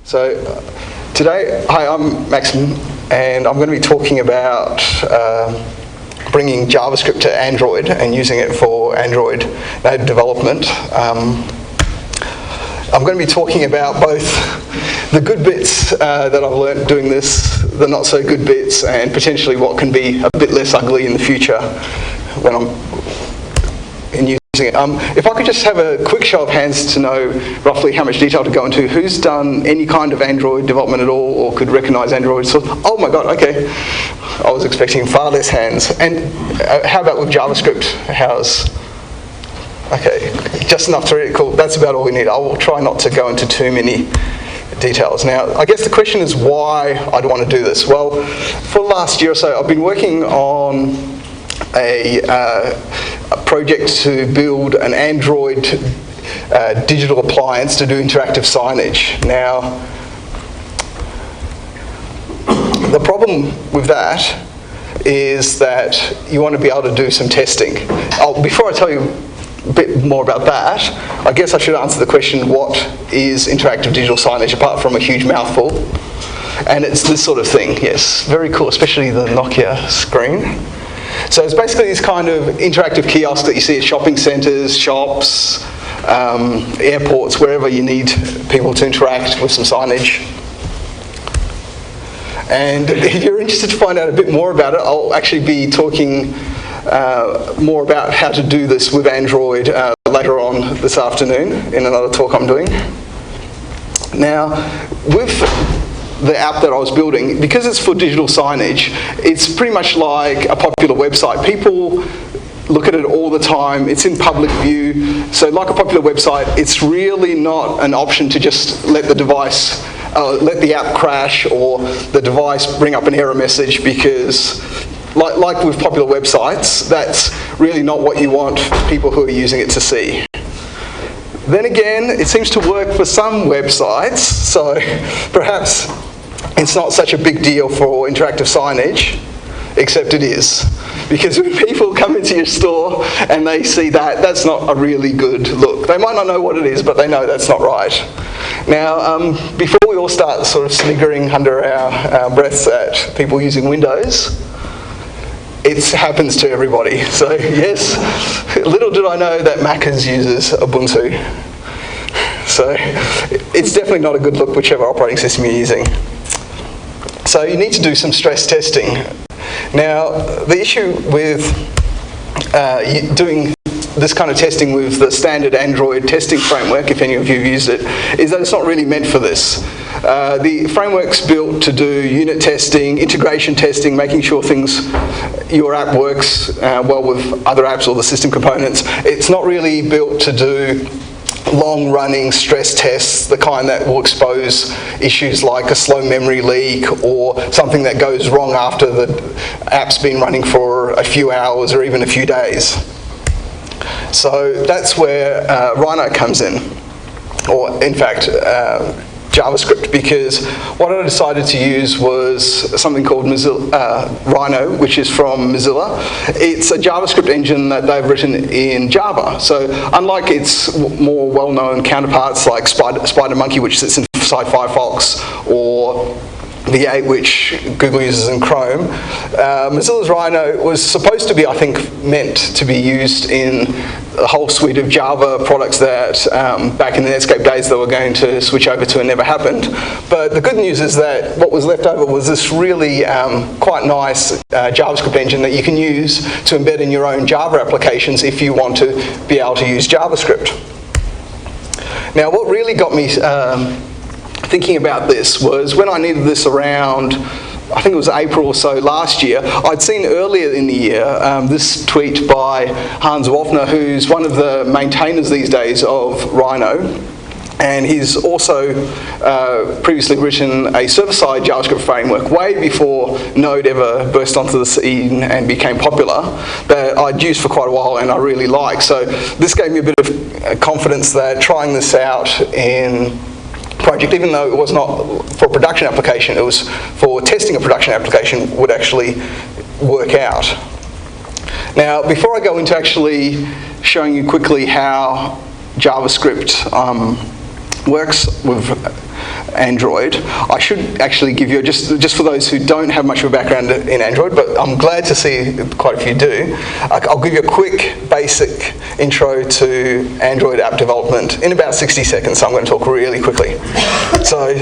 Today, hi, I'm Maxim, and I'm going to be talking about bringing JavaScript to Android and using it for Android native development. I'm going to be talking about both the good bits that I've learned doing this, the not so good bits, and potentially what can be a bit less ugly in the future when I'm using it. If I could just have a quick show of hands to know roughly how much detail to go into, who's done any kind of Android development at all or could recognize Android? So, oh my god, okay. I was expecting far less hands. And how about with JavaScript? Okay, just enough to read it, cool. That's about all we need. I will try not to go into too many details. Now, I guess the question is why I'd want to do this. Well, for the last year or so, I've been working on a project to build an Android digital appliance to do interactive signage. Now, the problem with that is that you want to be able to do some testing. Before I tell you a bit more about that, I guess I should answer the question, what is interactive digital signage, apart from a huge mouthful? And it's this sort of thing, yes. Very cool, especially the Nokia screen. So it's basically this kind of interactive kiosk that you see at shopping centres, shops, airports, wherever you need people to interact with some signage. And if you're interested to find out a bit more about it, I'll actually be talking more about how to do this with Android later on this afternoon in another talk I'm doing. Now, with the app that I was building, because it's for digital signage, it's pretty much like a popular website. People look at it all the time. It's in public view. So like a popular website, it's really not an option to just let the device, let the app crash or the device bring up an error message, because like with popular websites, that's really not what you want people who are using it to see. Then again, it seems to work for some websites, so perhaps it's not such a big deal for interactive signage, except it is. Because when people come into your store and they see that, that's not a really good look. They might not know what it is, but they know that's not right. Now, before we all start sort of sniggering under our breaths at people using Windows, it happens to everybody. So yes, little did I know that Macca's uses Ubuntu. So it's definitely not a good look, whichever operating system you're using. So you need to do some stress testing. Now, the issue with doing this kind of testing with the standard Android testing framework, if any of you have used it, is that it's not really meant for this. The framework's built to do unit testing, integration testing, making sure your app works well with other apps or the system components. It's not really built to do long-running stress tests, the kind that will expose issues like a slow memory leak or something that goes wrong after the app's been running for a few hours or even a few days. So that's where Rhino comes in, or in fact JavaScript, because what I decided to use was something called Rhino, which is from Mozilla. It's a JavaScript engine that they've written in Java. So unlike its more well-known counterparts like SpiderMonkey, which sits inside Firefox, or V8, which Google uses in Chrome, Mozilla's Rhino was supposed to be, I think, meant to be used in a whole suite of Java products that back in the Netscape days they were going to switch over to and never happened. But the good news is that what was left over was this really quite nice JavaScript engine that you can use to embed in your own Java applications if you want to be able to use JavaScript. Now, what really got me thinking about this was when I needed this around, I think it was April or so last year, I'd seen earlier in the year this tweet by Hans Wolfner, who's one of the maintainers these days of Rhino, and he's also previously written a server-side JavaScript framework way before Node ever burst onto the scene and became popular, that I'd used for quite a while and I really like. So this gave me a bit of confidence that trying this out in project, even though it was not for a production application, it was for testing a production application, would actually work out. Now, before I go into actually showing you quickly how JavaScript works with Android. I should actually give you, just for those who don't have much of a background in Android, but I'm glad to see quite a few do, I'll give you a quick basic intro to Android app development in about 60 seconds, so I'm going to talk really quickly. So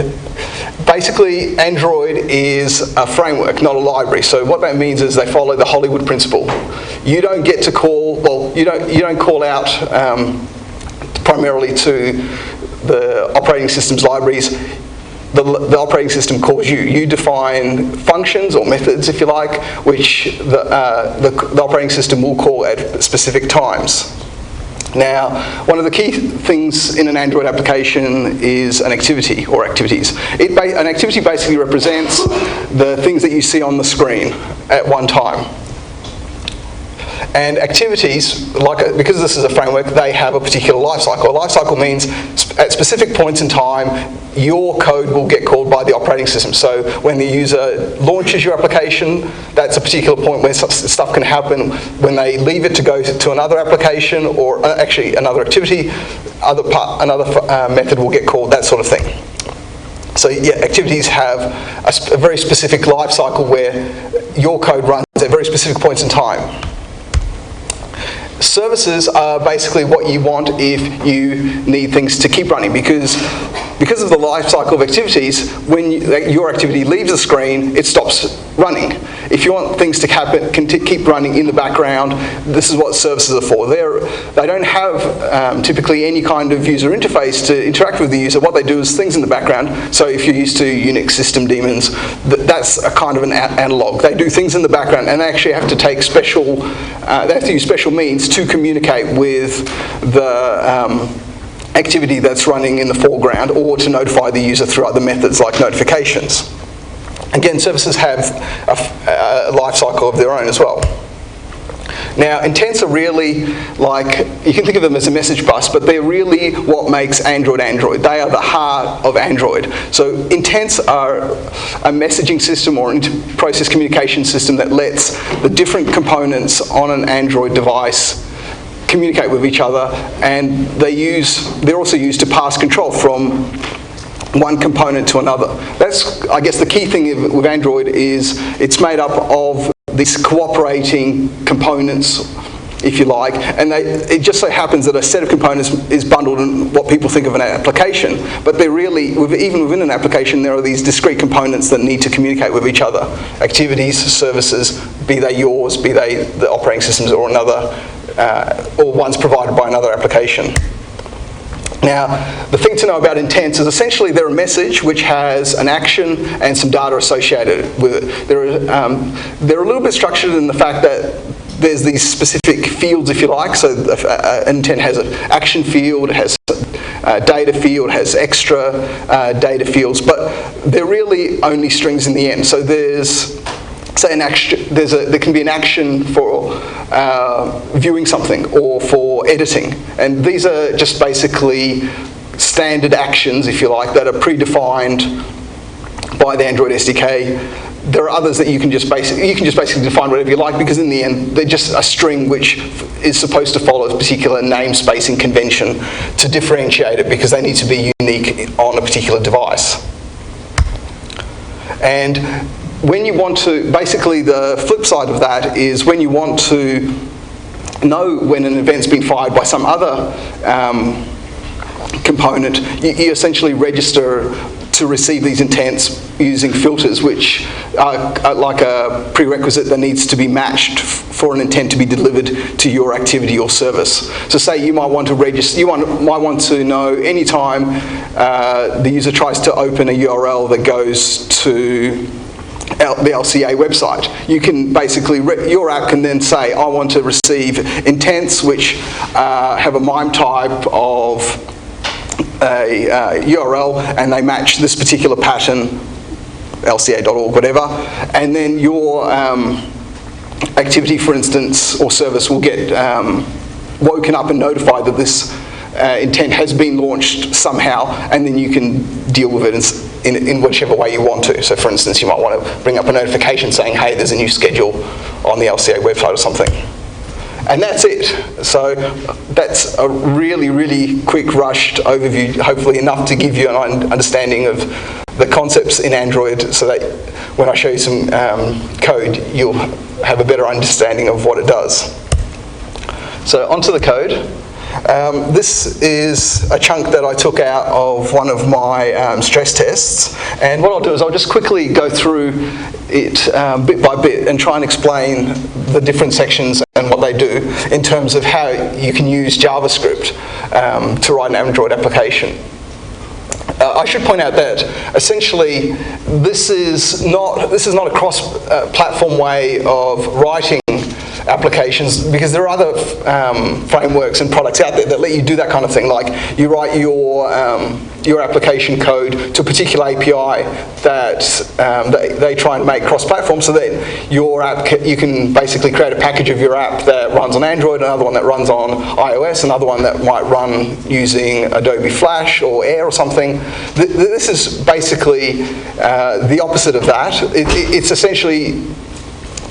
basically, Android is a framework, not a library. So what that means is they follow the Hollywood principle. You don't get to call, well, you don't call out primarily to the operating system's libraries. The operating system calls you. You define functions or methods, if you like, which the operating system will call at specific times. Now, one of the key things in an Android application is an activity or activities. An activity basically represents the things that you see on the screen at one time. And activities, because this is a framework, they have a particular life cycle. A life cycle means at specific points in time, your code will get called by the operating system. So when the user launches your application, that's a particular point where stuff can happen. When they leave it to go to another application or actually another activity, another method will get called, that sort of thing. So yeah, activities have a very specific life cycle where your code runs at very specific points in time. Services are basically what you want if you need things to keep running, because of the life cycle of activities, when your activity leaves the screen, it stops running. If you want things to keep running in the background, this is what services are for. They don't have typically any kind of user interface to interact with the user. What they do is things in the background. So if you're used to Unix system daemons, that's a kind of an analog. They do things in the background, and they actually have to take special, they have to use special means to communicate with the activity that's running in the foreground, or to notify the user through other methods like notifications. Again, services have a life cycle of their own as well. Now, intents are really like, you can think of them as a message bus, but they're really what makes Android Android. They are the heart of Android. So intents are a messaging system or process communication system that lets the different components on an Android device communicate with each other, and they're also used to pass control from one component to another. That's, I guess, the key thing with Android is it's made up of these cooperating components, if you like, and it just so happens that a set of components is bundled in what people think of an application, but they're really, even within an application, there are these discrete components that need to communicate with each other. Activities, services, be they yours, be they the operating systems or another, or ones provided by another application. Now, the thing to know about intents is essentially they're a message which has an action and some data associated with it. They're a little bit structured in the fact that there's these specific fields, if you like. So an intent has an action field, has a data field, has extra data fields, but they're really only strings in the end. So there's, say, an action. There can be an action for viewing something or for editing, and these are just basically standard actions, if you like, that are predefined by the Android SDK. There are others that you can just basically define whatever you like, because in the end they're just a string which is supposed to follow a particular namespacing convention to differentiate it, because they need to be unique on a particular device. And when you want to, basically the flip side of that is when you want to know when an event's been fired by some other component, you essentially register to receive these intents using filters, which are like a prerequisite that needs to be matched for an intent to be delivered to your activity or service. So say you might want to register, might want to know any time the user tries to open a URL that goes to the LCA website. You can basically, your app can then say, I want to receive intents which have a MIME type of a URL, and they match this particular pattern, lca.org, whatever, and then your activity, for instance, or service will get woken up and notified that this intent has been launched somehow, and then you can deal with it in whichever way you want to. So for instance, you might want to bring up a notification saying, hey, there's a new schedule on the LCA website or something. And that's it. So that's a really, really quick, rushed overview, hopefully enough to give you an understanding of the concepts in Android, so that when I show you some code, you'll have a better understanding of what it does. So onto the code. This is a chunk that I took out of one of my stress tests, and what I'll do is I'll just quickly go through it bit by bit and try and explain the different sections and what they do in terms of how you can use JavaScript to write an Android application. I should point out that essentially this is not a cross-platform way of writing applications, because there are other frameworks and products out there that let you do that kind of thing. Like you write your application code to a particular API that they try and make cross-platform, so that your app you can basically create a package of your app that runs on Android, another one that runs on iOS, another one that might run using Adobe Flash or Air or something. This is basically the opposite of that. It's essentially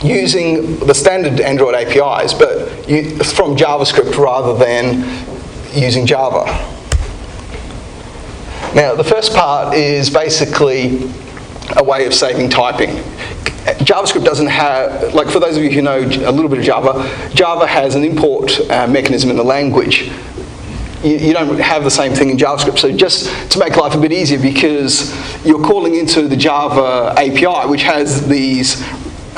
using the standard Android APIs, but from JavaScript rather than using Java. Now, the first part is basically a way of saving typing. JavaScript doesn't have, like for those of you who know a little bit of Java, Java has an import mechanism in the language. You don't have the same thing in JavaScript. So just to make life a bit easier, because you're calling into the Java API, which has these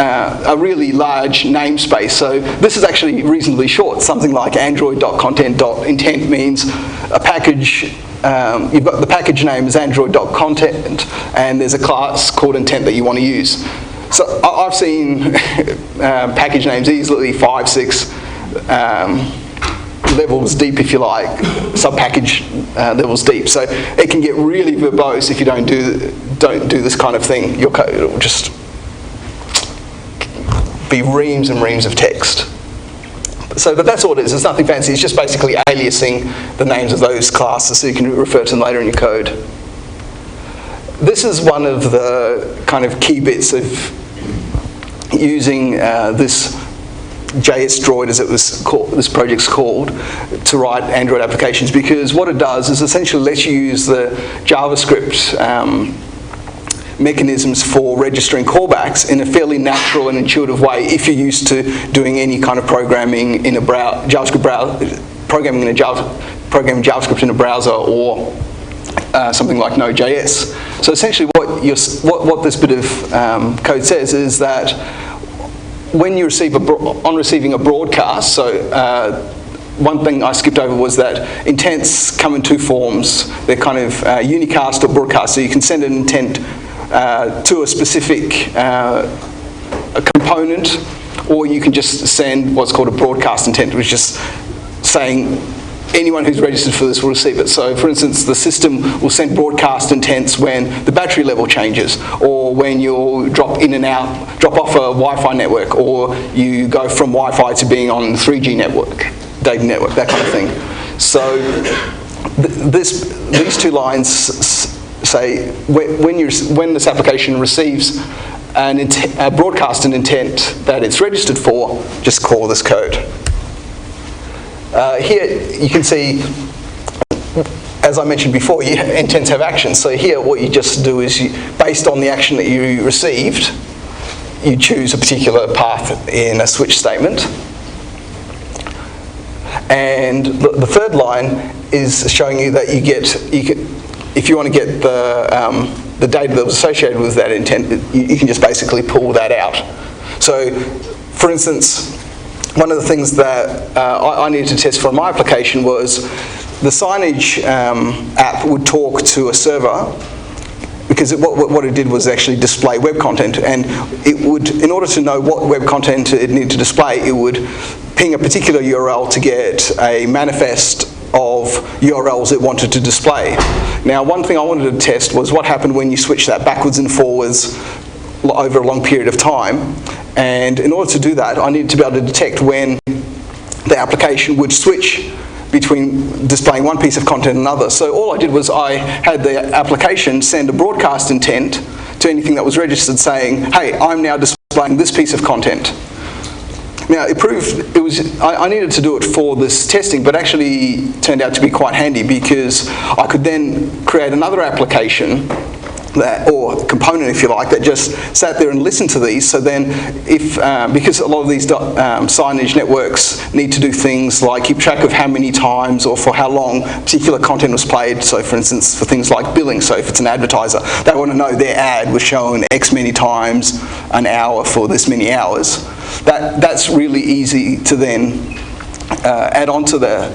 a really large namespace. So this is actually reasonably short. Something like android.content.intent means a package, you've got the package name is android.content, and there's a class called intent that you want to use. So I've seen package names easily 5, 6 levels deep, if you like, sub-package levels deep. So it can get really verbose if you don't do this kind of thing. Your code will just be reams and reams of text. So, but that's all it is. It's nothing fancy. It's just basically aliasing the names of those classes so you can refer to them later in your code. This is one of the kind of key bits of using this JS Droid, as it was called, this project's called, to write Android applications, because what it does is essentially lets you use the JavaScript mechanisms for registering callbacks in a fairly natural and intuitive way if you're used to doing any kind of programming in a JavaScript browser, programming JavaScript in a browser, or something like Node.js. So essentially what this bit of code says is that when you receive on receiving a broadcast, so one thing I skipped over was that intents come in two forms. They're kind of unicast or broadcast. So you can send an intent to a specific a component, or you can just send what's called a broadcast intent, which is just saying anyone who's registered for this will receive it. So for instance, the system will send broadcast intents when the battery level changes, or when you drop in and out, drop off a Wi-Fi network, or you go from Wi-Fi to being on the 3G network, data network, that kind of thing. So these two lines say when this application receives a broadcast an intent that it's registered for, just call this code. Here you can see, as I mentioned before, intents have actions. So here what you just do is, based on the action that you received, you choose a particular path in a switch statement. And the third line is showing you that if you want to get the data that was associated with that intent, you can just basically pull that out. So, for instance, one of the things that I needed to test for my application was the signage app would talk to a server, because what it did was actually display web content, and it would, in order to know what web content it needed to display, it would ping a particular URL to get a manifest of URLs it wanted to display. Now, one thing I wanted to test was what happened when you switch that backwards and forwards over a long period of time. And in order to do that, I needed to be able to detect when the application would switch between displaying one piece of content and another. So all I did was I had the application send a broadcast intent to anything that was registered saying, hey, I'm now displaying this piece of content. Now, I needed to do it for this testing, but actually turned out to be quite handy because I could then create another application or component, if you like, that just sat there and listened to these. So then, because a lot of these signage networks need to do things like keep track of how many times or for how long particular content was played. So, for instance, for things like billing. So, if it's an advertiser, they want to know their ad was shown X many times an hour for this many hours. That's really easy to then add on to the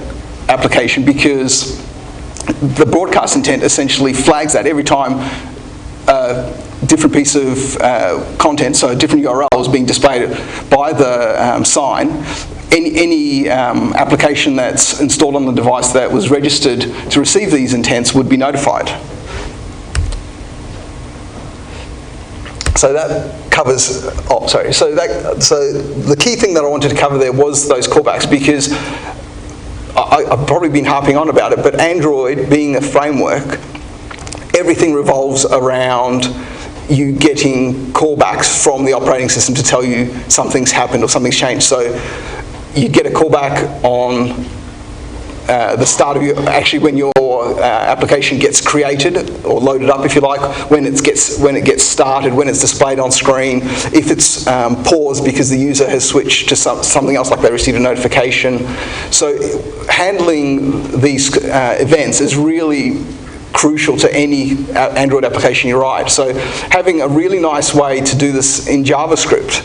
application because the broadcast intent essentially flags that every time different piece of content, so different URLs being displayed by the sign. Any application that's installed on the device that was registered to receive these intents would be notified. So that covers. So the key thing that I wanted to cover there was those callbacks because I've probably been harping on about it, but Android being a framework, everything revolves around you getting callbacks from the operating system to tell you something's happened or something's changed. So you get a callback on the start of when your application gets created or loaded up, if you like, when it gets started, when it's displayed on screen, if it's paused because the user has switched to something else, like they received a notification. So handling these events is really crucial to any Android application you write. So having a really nice way to do this in JavaScript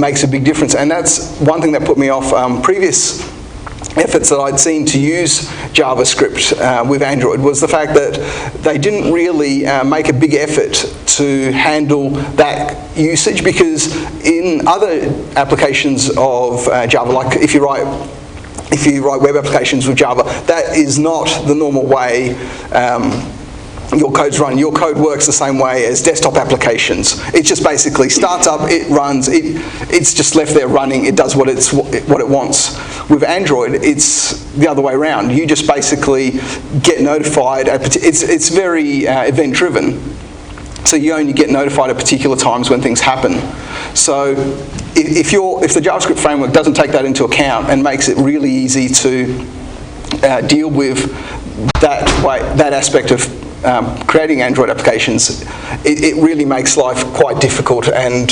makes a big difference. And that's one thing that put me off previous efforts that I'd seen to use JavaScript with Android was the fact that they didn't really make a big effort to handle that usage, because in other applications of Java, like if you write web applications with Java, that is not the normal way your code's run. Your code works the same way as desktop applications. It just basically starts up, it runs, it's just left there running, it does what it wants. With Android, it's the other way around. You just basically get notified, it's very event-driven. So you only get notified at particular times when things happen. So if the JavaScript framework doesn't take that into account and makes it really easy to deal with that aspect of creating Android applications, it really makes life quite difficult, and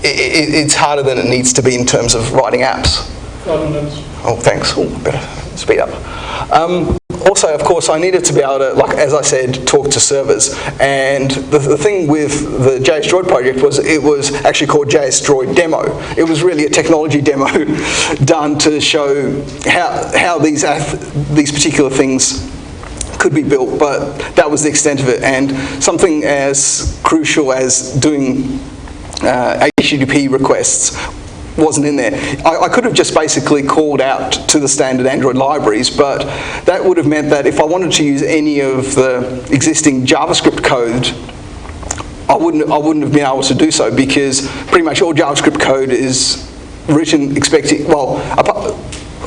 it's harder than it needs to be in terms of writing apps. 5 minutes. Oh, thanks. Oh, better speed up. Also, of course, I needed to be able to, like as I said, talk to servers. And the thing with the JS Droid project was it was actually called JS Droid Demo. It was really a technology demo done to show how these particular things could be built, but that was the extent of it. And something as crucial as doing HTTP requests wasn't in there. I could have just basically called out to the standard Android libraries, but that would have meant that if I wanted to use any of the existing JavaScript code, I wouldn't have been able to do so, because pretty much all JavaScript code is written expecting, well,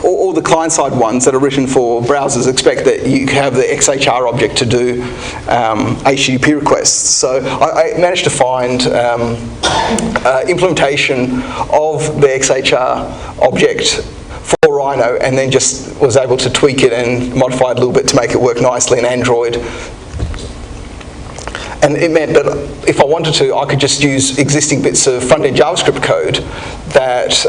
all the client-side ones that are written for browsers expect that you have the XHR object to do HTTP requests. So I managed to find implementation of the XHR object for Rhino, and then just was able to tweak it and modify it a little bit to make it work nicely in Android. And it meant that if I wanted to, I could just use existing bits of front-end JavaScript code that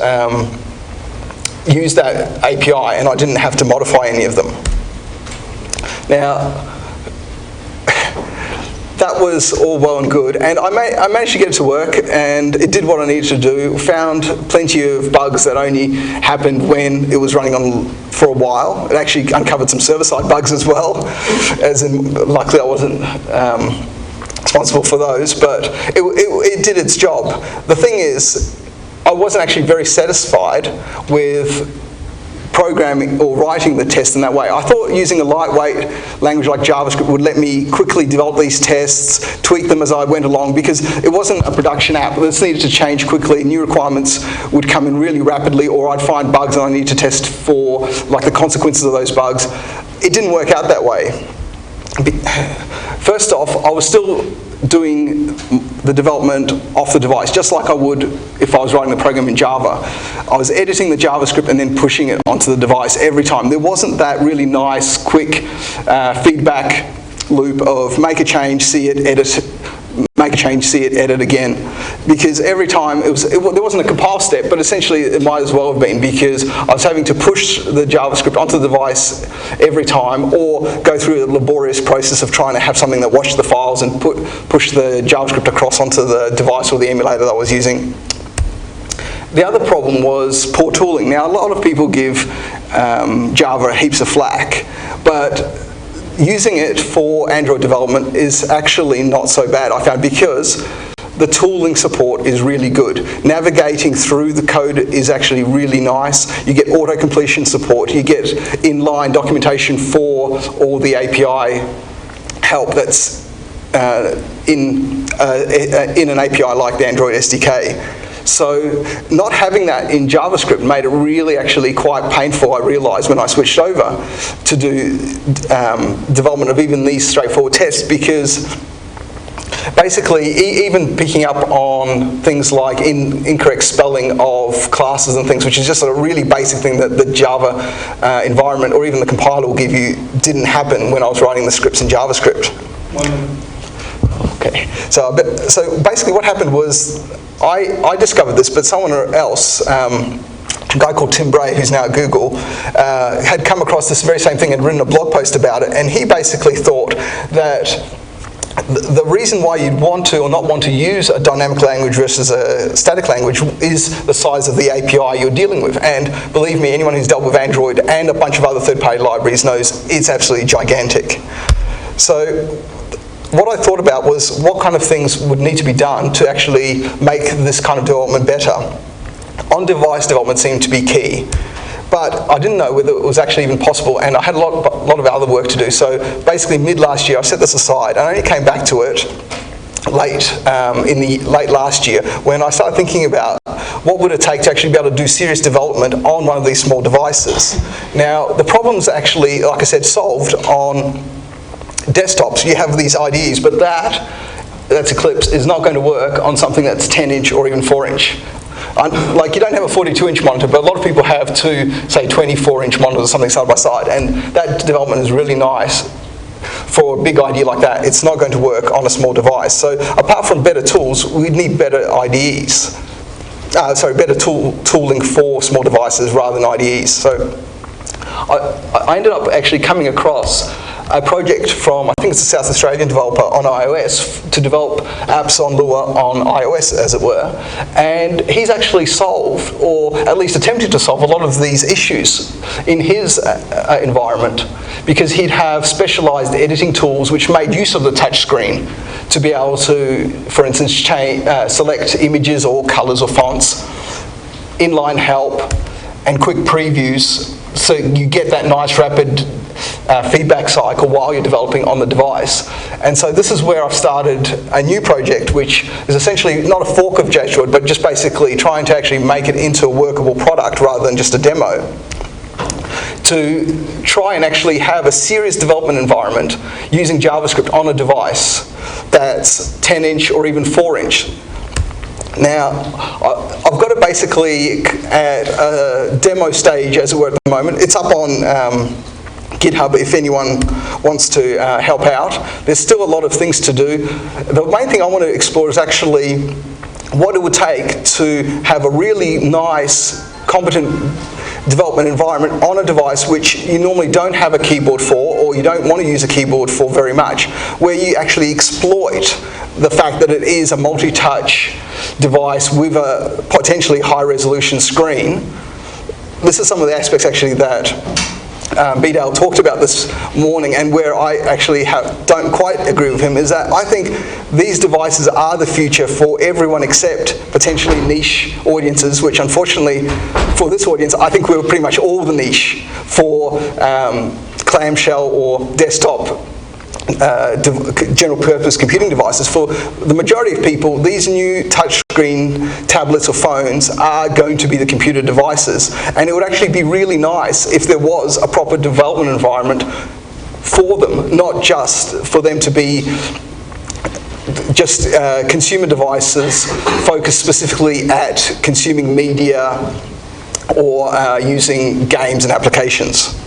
use that API, and I didn't have to modify any of them. Now, that was all well and good, and I managed to get it to work, and it did what I needed to do. Found plenty of bugs that only happened when it was running on for a while. It actually uncovered some server-side bugs as well, as in, luckily I wasn't responsible for those, but it did its job. The thing is, I wasn't actually very satisfied with programming or writing the test in that way. I thought using a lightweight language like JavaScript would let me quickly develop these tests, tweak them as I went along, because it wasn't a production app. This needed to change quickly. New requirements would come in really rapidly, or I'd find bugs and I needed to test for like the consequences of those bugs. It didn't work out that way. First off, I was still doing the development off the device, just like I would if I was writing the program in Java. I was editing the JavaScript and then pushing it onto the device every time. There wasn't that really nice, quick feedback loop of make a change, see it, edit, make a change, see it, edit again. Because every time, there wasn't a compile step, but essentially it might as well have been, because I was having to push the JavaScript onto the device every time, or go through a laborious process of trying to have something that watched the files and push the JavaScript across onto the device or the emulator that I was using. The other problem was poor tooling. Now, a lot of people give Java heaps of flack, but using it for Android development is actually not so bad, I found, because the tooling support is really good. Navigating through the code is actually really nice. You get auto-completion support. You get inline documentation for all the API help that's in an API like the Android SDK. So not having that in JavaScript made it really actually quite painful, I realised, when I switched over to do development of even these straightforward tests, because basically even picking up on things like incorrect spelling of classes and things, which is just a really basic thing that the Java environment or even the compiler will give you, didn't happen when I was writing the scripts in JavaScript. Okay, so basically what happened was I discovered this, but someone else, a guy called Tim Bray, who's now at Google, had come across this very same thing and written a blog post about it, and he basically thought that the reason why you'd want to or not want to use a dynamic language versus a static language is the size of the API you're dealing with. And believe me, anyone who's dealt with Android and a bunch of other third-party libraries knows it's absolutely gigantic. So what I thought about was what kind of things would need to be done to actually make this kind of development better. On-device development seemed to be key, but I didn't know whether it was actually even possible, and I had a lot of other work to do. So basically mid last year I set this aside, and I only came back to it late last year, when I started thinking about what would it take to actually be able to do serious development on one of these small devices. Now the problem's actually, like I said, solved on desktops. You have these IDEs, but that's Eclipse, is not going to work on something that's 10-inch or even 4-inch. Like, you don't have a 42-inch monitor, but a lot of people have two, say, 24-inch monitors or something side by side, and that development is really nice. For a big IDE like that, it's not going to work on a small device. So apart from better tools, we need better IDEs. Better tooling for small devices rather than IDEs. So I ended up actually coming across a project from, I think it's a South Australian developer on iOS, to develop apps on Lua on iOS, as it were. And he's actually solved, or at least attempted to solve, a lot of these issues in his environment, because he'd have specialized editing tools which made use of the touch screen to be able to, for instance, select images or colors or fonts, inline help, and quick previews, so you get that nice rapid feedback cycle while you're developing on the device. And so this is where I've started a new project, which is essentially not a fork of JSDroid, but just basically trying to actually make it into a workable product rather than just a demo, to try and actually have a serious development environment using JavaScript on a device that's 10-inch or even 4-inch. Now, I've got it basically at a demo stage, as it were, at the moment. It's up on GitHub if anyone wants to help out. There's still a lot of things to do. The main thing I want to explore is actually what it would take to have a really nice, competent development environment on a device which you normally don't have a keyboard for, or you don't want to use a keyboard for very much, where you actually exploit the fact that it is a multi-touch device with a potentially high-resolution screen. This is some of the aspects actually that Bidal talked about this morning, and where I actually don't quite agree with him, is that I think these devices are the future for everyone except potentially niche audiences, which unfortunately for this audience I think we were pretty much all the niche for clamshell or desktop general purpose computing devices. For the majority of people, these new touchscreen tablets or phones are going to be the computer devices, and it would actually be really nice if there was a proper development environment for them, not just for them to be just consumer devices focused specifically at consuming media or using games and applications.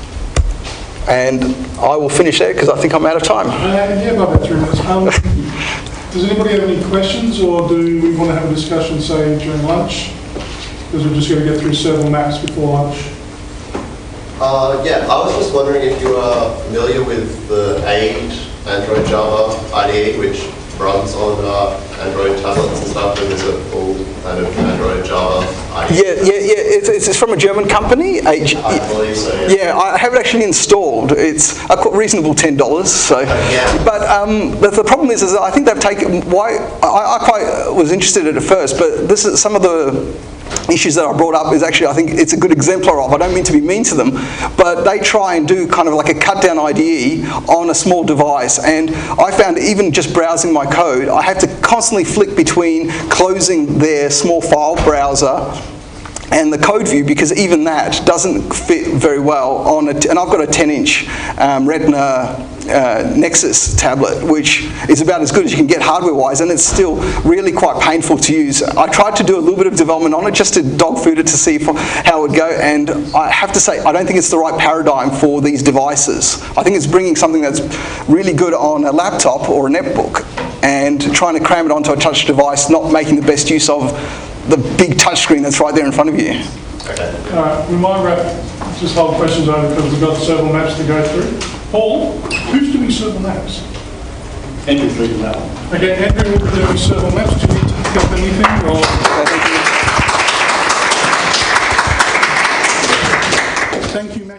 And I will finish there because I think I'm out of time. Yeah, about 3 minutes. Does anybody have any questions, or do we want to have a discussion, say, during lunch? Because we're just going to get through several maps before lunch. Yeah, I was just wondering if you are familiar with the AID Android Java IDE, which runs on Android tablets and stuff, and there's a full kind of Android Java IDE. Yeah. It's from a German company. I believe so. Yeah, I have it actually installed. It's a reasonable $10. So, yeah. But the problem is I think they've taken. Why I quite was interested in it at first, but this is some of the issues that I brought up is actually, I think it's a good exemplar of. I don't mean to be mean to them, but they try and do kind of like a cut down IDE on a small device, and I found even just browsing my code, I have to constantly flick between closing their small file browser and the code view, because even that doesn't fit very well on and I've got a 10-inch Retina Nexus tablet, which is about as good as you can get hardware-wise, and it's still really quite painful to use. I tried to do a little bit of development on it just to dog food it to see how it would go, and I have to say I don't think it's the right paradigm for these devices. I think it's bringing something that's really good on a laptop or a netbook and trying to cram it onto a touch device, not making the best use of the big touchscreen that's right there in front of you. Okay. All right, we might just hold questions over because we've got several maps to go through. Paul, who's doing several maps? Andrew's reading that one. Okay, Andrew will be doing several maps. Do you need to pick up anything? Or? Thank you, Matt.